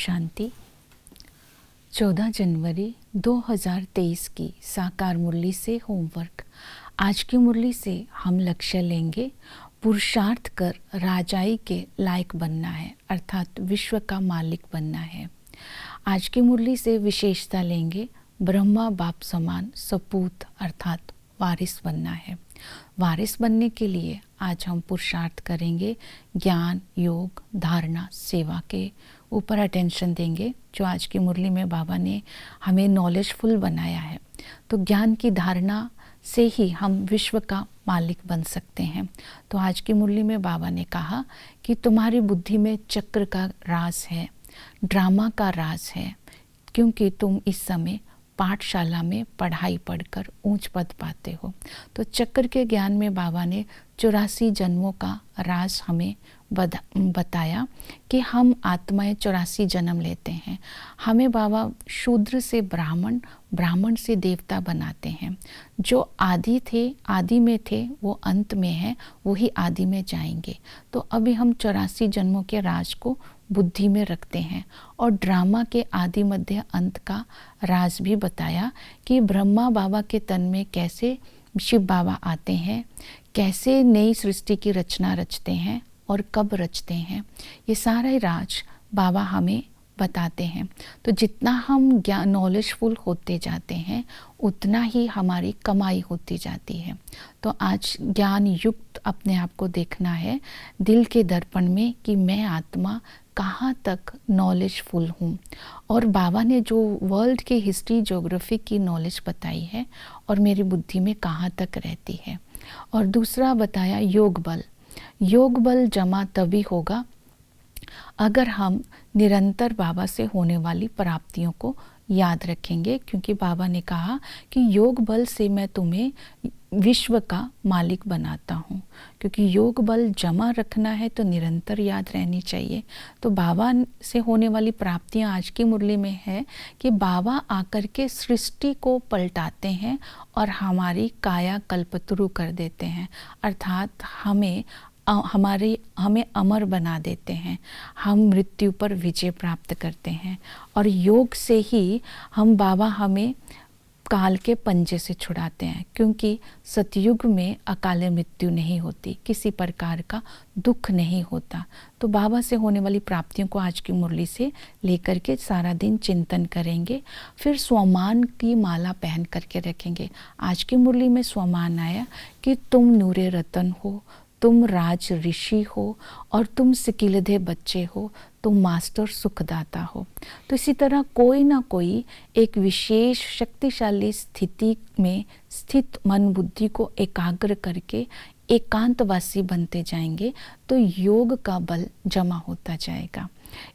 शांति। 14 जनवरी 2023 की साकार मुरली से होमवर्क। आज की मुरली से हम लक्ष्य लेंगे पुरुषार्थ कर राजाई के लायक बनना है, अर्थात विश्व का मालिक बनना है। आज की मुरली से विशेषता लेंगे ब्रह्मा बाप समान सपूत अर्थात वारिस बनना है। वारिस बनने के लिए आज हम पुरुषार्थ करेंगे, ज्ञान, योग, धारणा, सेवा के ऊपर अटेंशन देंगे, जो आज की मुरली में बाबा ने हमें नॉलेजफुल बनाया है। तो ज्ञान की धारणा से ही हम विश्व का मालिक बन सकते हैं। तो आज की मुरली में बाबा ने कहा कि तुम्हारी बुद्धि में चक्र का राज है, ड्रामा का राज है, क्योंकि तुम इस समय पाठशाला में पढ़ाई पढ़कर ऊंच पद पाते हो। तो चक्र के ज्ञान में बाबा ने 84 जन्मों का राज हमें बताया कि हम आत्माएं 84 जन्म लेते हैं। हमें बाबा शूद्र से ब्राह्मण, ब्राह्मण से देवता बनाते हैं। जो आदि थे, आदि में थे, वो अंत में है, वही आदि में जाएंगे। तो अभी हम 84 जन्मों के राज को बुद्धि में रखते हैं और ड्रामा के आदि मध्य अंत का राज भी बताया कि ब्रह्मा बाबा के तन में कैसे शिव बाबा आते हैं, कैसे नई सृष्टि की रचना रचते हैं और कब रचते हैं। ये सारा ही राज बाबा हमें बताते हैं। तो जितना हम ज्ञान नॉलेजफुल होते जाते हैं, उतना ही हमारी कमाई होती जाती है। तो आज ज्ञान युक्त अपने आप को देखना है दिल के दर्पण में कि मैं आत्मा कहाँ तक नॉलेजफुल हूँ। और बाबा ने जो वर्ल्ड की हिस्ट्री, ज्योग्राफी की नॉलेज बताई है और मेरी बुद्धि में कहाँ तक रहती है। और दूसरा बताया योग बल। योग बल जमा तभी होगा अगर हम निरंतर बाबा से होने वाली प्राप्तियों को याद रखेंगे, क्योंकि बाबा ने कहा कि योग बल से मैं तुम्हें विश्व का मालिक बनाता हूँ। क्योंकि योग बल जमा रखना है तो निरंतर याद रहनी चाहिए। तो बाबा से होने वाली प्राप्तियाँ आज की मुरली में है कि बाबा आकर के सृष्टि को पलटाते हैं और हमारी काया कल्पतरु कर देते हैं, अर्थात हमें अमर बना देते हैं। हम मृत्यु पर विजय प्राप्त करते हैं और योग से ही हम बाबा हमें काल के पंजे से छुड़ाते हैं, क्योंकि सतयुग में अकाल मृत्यु नहीं होती, किसी प्रकार का दुख नहीं होता। तो बाबा से होने वाली प्राप्तियों को आज की मुरली से लेकर के सारा दिन चिंतन करेंगे। फिर स्वमान की माला पहन करके रखेंगे। आज की मुरली में स्वमान आया कि तुम नूरे रतन हो, तुम राज ऋषि हो और तुम सिकिलधे बच्चे हो, तुम मास्टर सुखदाता हो। तो इसी तरह कोई ना कोई एक विशेष शक्तिशाली स्थिति में स्थित मन बुद्धि को एकाग्र करके एकांतवासी बनते जाएंगे तो योग का बल जमा होता जाएगा।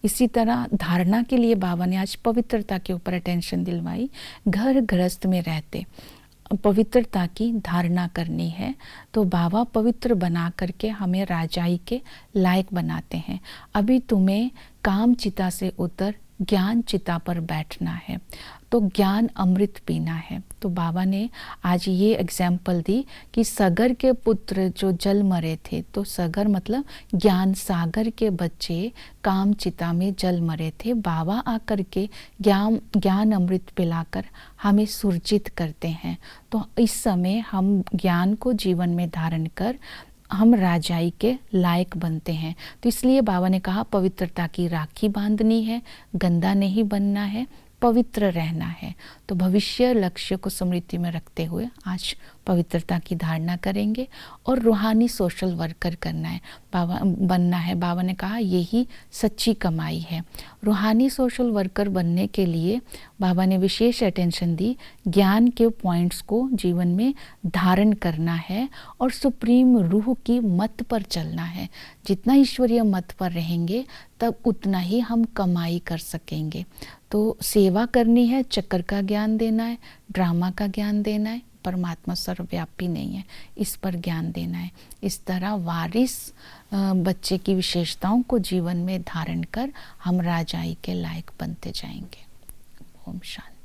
इसी तरह धारणा के लिए बाबा ने आज पवित्रता के ऊपर अटेंशन दिलवाई। घर गृहस्थ में रहते पवित्रता की धारणा करनी है। तो बाबा पवित्र बना करके हमें राजाई के लायक बनाते हैं। अभी तुम्हें काम चिता से उतर ज्ञान चिता पर बैठना है, तो ज्ञान अमृत पीना है। तो बाबा ने आज ये एग्जाम्पल दी कि सगर के पुत्र जो जल मरे थे, तो सगर मतलब ज्ञान सागर के बच्चे काम चिता में जल मरे थे। बाबा आकर के ज्ञान अमृत पिलाकर हमें सुरजित करते हैं। तो इस समय हम ज्ञान को जीवन में धारण कर हम राजाई के लायक बनते हैं। तो इसलिए बाबा ने कहा पवित्रता की राखी बांधनी है, गंदा नहीं बनना है, पवित्र रहना है। तो भविष्य लक्ष्य को स्मृति में रखते हुए आज पवित्रता की धारणा करेंगे और रूहानी सोशल वर्कर बनना है। बाबा ने कहा यही सच्ची कमाई है। रूहानी सोशल वर्कर बनने के लिए बाबा ने विशेष अटेंशन दी, ज्ञान के पॉइंट्स को जीवन में धारण करना है और सुप्रीम रूह की मत पर चलना है। जितना ईश्वरीय मत पर रहेंगे तब उतना ही हम कमाई कर सकेंगे। तो सेवा करनी है, चक्र का ज्ञान देना है, ड्रामा का ज्ञान देना है, परमात्मा सर्वव्यापी नहीं है, इस पर ज्ञान देना है। इस तरह वारिस बच्चे की विशेषताओं को जीवन में धारण कर हम राजाई के लायक बनते जाएंगे। ओम शांति।